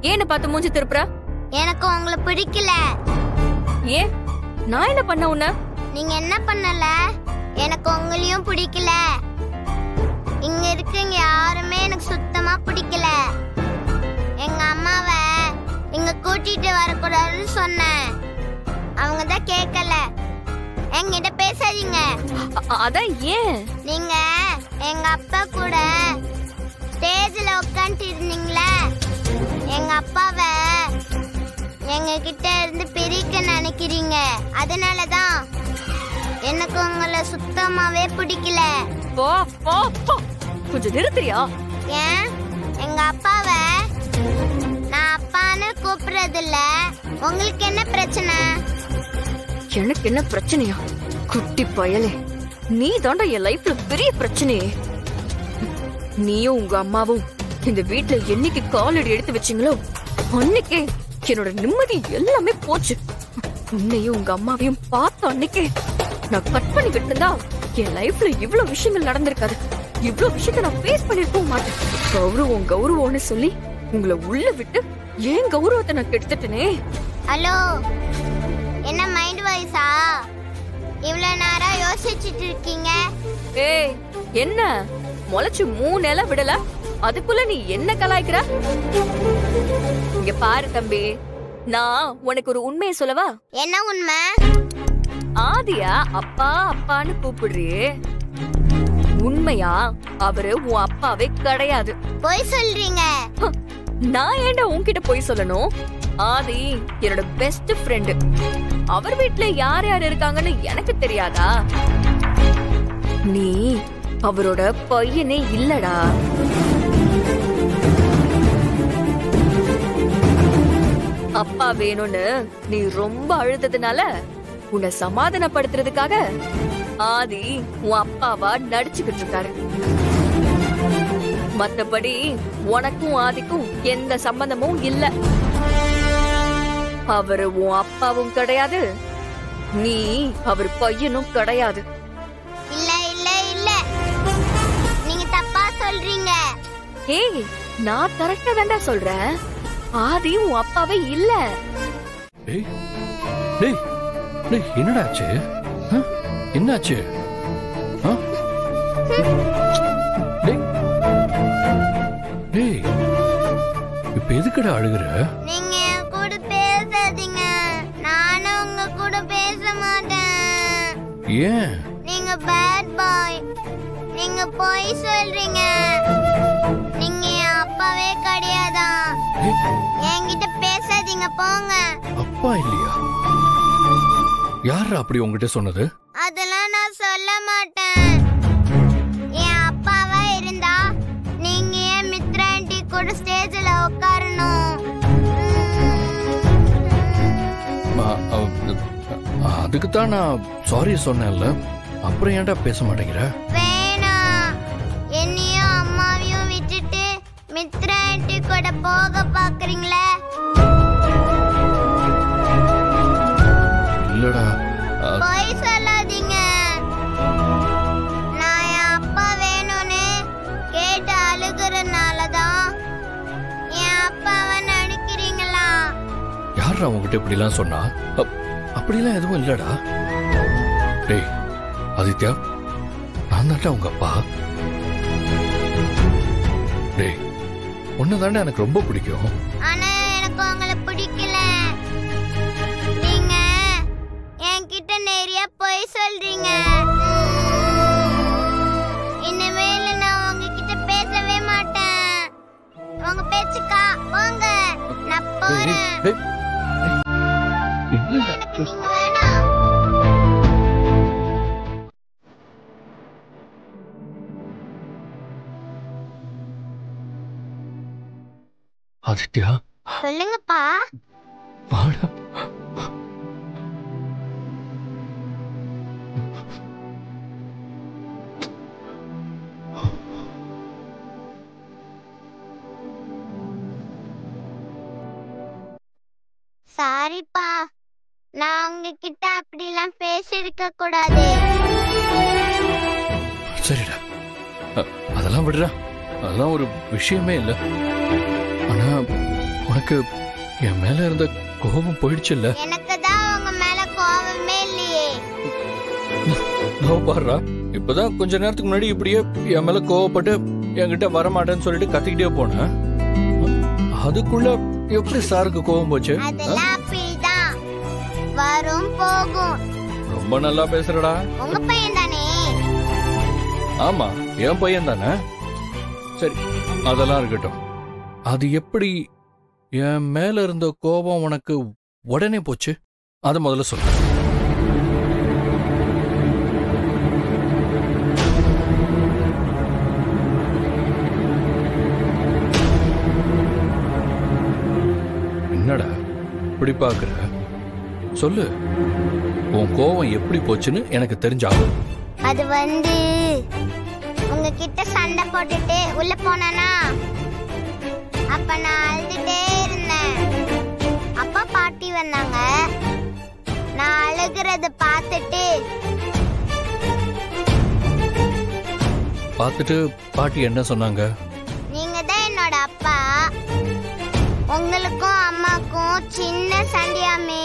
ஏன்னு பார்த்து மூஞ்சி திருப்புற? எனக்கு உங்களை பிடிக்கல. ஏன்? நான் என்ன பண்ண உன்ன? நீங்க என்ன பண்ணல? எனக்கு உங்களையும் பிடிக்கல. இங்க இருக்கீங்க யாருமே எனக்கு சுத்தமா பிடிக்கல. எங்க அம்மாவை இங்க கூட்டிட்டு வரக்கூடாதுன்னு சொன்னேன். அவங்க தான் கேட்கல. என்கிட்ட பேசாதீங்க. அதான் ஏன்? நீங்க எங்க அப்பா கூட ஸ்டேஜ்ல உட்காந்துட்டு இருந்தீங்களே, எங்க அப்பாவை எங்க கிட்ட இருந்து பிரிக்க நினைக்கிறீங்க. அதனாலதான் எனக்கு உங்களை சுத்தமாவே பிடிக்கல. போ போ போ, கொஞ்சம் நிறுத்துறியா? ஏன்? எங்க அப்பாவை நான் அப்பான்னு கூப்பிடுறது இல்ல. உங்களுக்கு என்ன பிரச்சனை? எனக்கு என்ன பிரச்சனையா? குட்டி பயலே, நீ தாண்டா என் லைஃப்ல பெரிய பிரச்சனையே. நீயும் உங்க அம்மாவும் இந்த வீட்டுல என்னைக்கு காலடி எடுத்து வச்சீங்களோ அன்னைக்கே என்னோட நிம்மதி எல்லாமே போச்சு. உன்னையும் உங்க அம்மாவையும் பார்த்த அன்னைக்கே நான் கட் பண்ணிக்கிட்டு இருந்தா என் லைஃப்ல இவ்வளவு விஷயங்கள் நடந்திருக்காது. இவ்வளவு விஷயத்த நான் ஃபேஸ் பண்ணிருக்கவும் மாட்டேன். கௌரவம் கௌரவம்னு சொல்லி உங்களை உள்ள விட்டு ஏன் கௌரவத்தை நான் கெடுத்துட்டேனே. ஹலோ, என்ன மைண்ட் வாய்ஸா? இவ்வளவு நேரம் யோசிச்சுட்டு இருக்கீங்க. ஏய், என்ன முளைச்சு 3 இலை விடல, அதுக்குள்ள நீ என்ன கலாய்க்கிற? இங்க பாரு தம்பி, நான் உனக்கு ஒரு உண்மையை சொல்லவா? என்ன உண்மை? ஆதியா அப்பா அப்பான்னு கூப்பிடுறியே, உண்மையா அவரு உன் அப்பாவே கிடையாது. போய் சொல்றீங்க. நான் ஏன்டா உன்கிட்ட போய் சொல்லணும்? ஆதி என்னோட பெஸ்ட் ஃப்ரெண்டு. அவர் வீட்டுல யார் யார் இருக்காங்கன்னு எனக்கு தெரியாதா? நீ அவரோட பையனே இல்லடா. அப்பா வேணும்னு நீ ரொம்ப அழுததுனால உன்னை சமாதானப்படுத்துறதுக்காக ஆதி உன் அப்பாவா நடிச்சுக்கிட்டு இருக்காரு. மத்தபடி உனக்கும் ஆதிக்கும் எந்த சம்பந்தமும் இல்ல. அவரு உன் அப்பாவும் கிடையாது, நீ அவர் பையனும் கிடையாது. இல்ல இல்ல இல்ல, நீங்க தப்பா சொல்றீங்க. ஏய், நான் கரெக்டா தான்டா சொல்றேன். ஆதி உன் அப்பாவே இல்ல. டேய் டேய் டேய், என்னடா ஆச்சு? என்னாச்சு? டேய் டேய், இப்ப எதுக்குடா அழுகுற? நீங்க என் கூட பேசாதீங்க. நானும் உங்க கூட பேச மாட்டேன். ஏன்? நீங்க பேட் பாய். நீங்க போய் சொல்றீங்க. நீங்க என் அப்பாவே கிடையாதா. என்கிட்ட பேசாதீங்க, போங்க. அப்பா இல்லையா? யாரா அப்படி உங்ககிட்ட சொன்னது? அதெல்லாம் நான் சொல்ல மாட்டேன். என் அப்பாவா இருந்தா நீங்க ஏன் மித்ரா ஆண்டி கூட ஸ்டேஜ்ல உட்காரணும்? அதுக்கு தான் நான் சாரி சொன்னேன்ல. அப்புறம் ஏன்டா பேச மாட்டேங்கிற? வேணாம், என்னையும் அம்மாவையும் விட்டுட்டு மித்ரா ஆண்டி கூட போக பாக்குறீங்களே? இல்லடா. போய் சொல்லாதீங்க. நான் என் அப்பா வேணும்னு கேட்டு அழுகுறதுனாலதான் என் அப்பாவை நினைக்கிறீங்களா? யாரா உங்ககிட்ட இப்படி எல்லாம் சொன்னா? அப்படிலாம் எதுவும் இல்லடா. டேய் ஆதித்யா, நான் தான்டா உங்க அப்பா. டேய், உன்னதாண்டா எனக்கு ரொம்ப பிடிக்கும். ஆனா எனக்கு உங்களை பிடிக்கல. நீங்க என்கிட்ட நிறைய பொய் சொல்றீங்க. இனிமேல் நான் உங்ககிட்ட பேசவே மாட்டேன். உங்க பேச்சுக்கா போங்க, நான் போறேன். ஆதித்யா, சொல்லுங்கப்பா. வாடா. சாரிப்பா, நான் உங்ககிட்ட அப்படிலாம் பேசிருக்க கூடாது. சரிடா, அதெல்லாம் விடுறா. அதெல்லாம் ஒரு விஷயமே இல்ல. ஆனா உனக்கு என் மேல இருந்த கோபம் போயிடுச்சு இல்ல? எனக்கு தான் உங்க மேல கோபமே இல்லையே. பாடுறா, இப்பதான் கொஞ்ச நேரத்துக்கு முன்னாடி இப்படியே என் மேல கோவப்பட்டு என்கிட்ட வரமாட்டேன்னு சொல்லிட்டு கத்திக்கிட்டே போனேன். அதுக்குள்ள எப்படி சாருக்கு கோபம் போச்சு? அதெல்லாம் அப்படிதான் வரும் போகும். ரொம்ப நல்லா பேசுறடா. உங்க பையன் தானே? ஆமா, என் பையன் தானே. சரி, அதெல்லாம் இருக்கட்டும். அது எப்படி என் மேல இருந்த கோபம் உனக்கு உடனே போச்சு? அத முதல்ல சொல்லு. என்னடா இப்படி பாக்குற? சொல்லு, உன் கோவம் எப்படி போச்சுன்னு எனக்கு தெரிஞ்சாகும். அது உங்ககிட்ட சண்டை போட்டுட்டு உள்ள போனானா, அப்ப நான் அழுதுட்டே இருந்தேன். அப்பா பாட்டி வந்தாங்க. நான் அழுகிறத பார்த்துட்டு பாட்டி என்ன சொன்னாங்க? நீங்க தான் என்னோட அப்பா, உங்களுக்கும் அம்மாக்கும் சின்ன சண்டையாமே.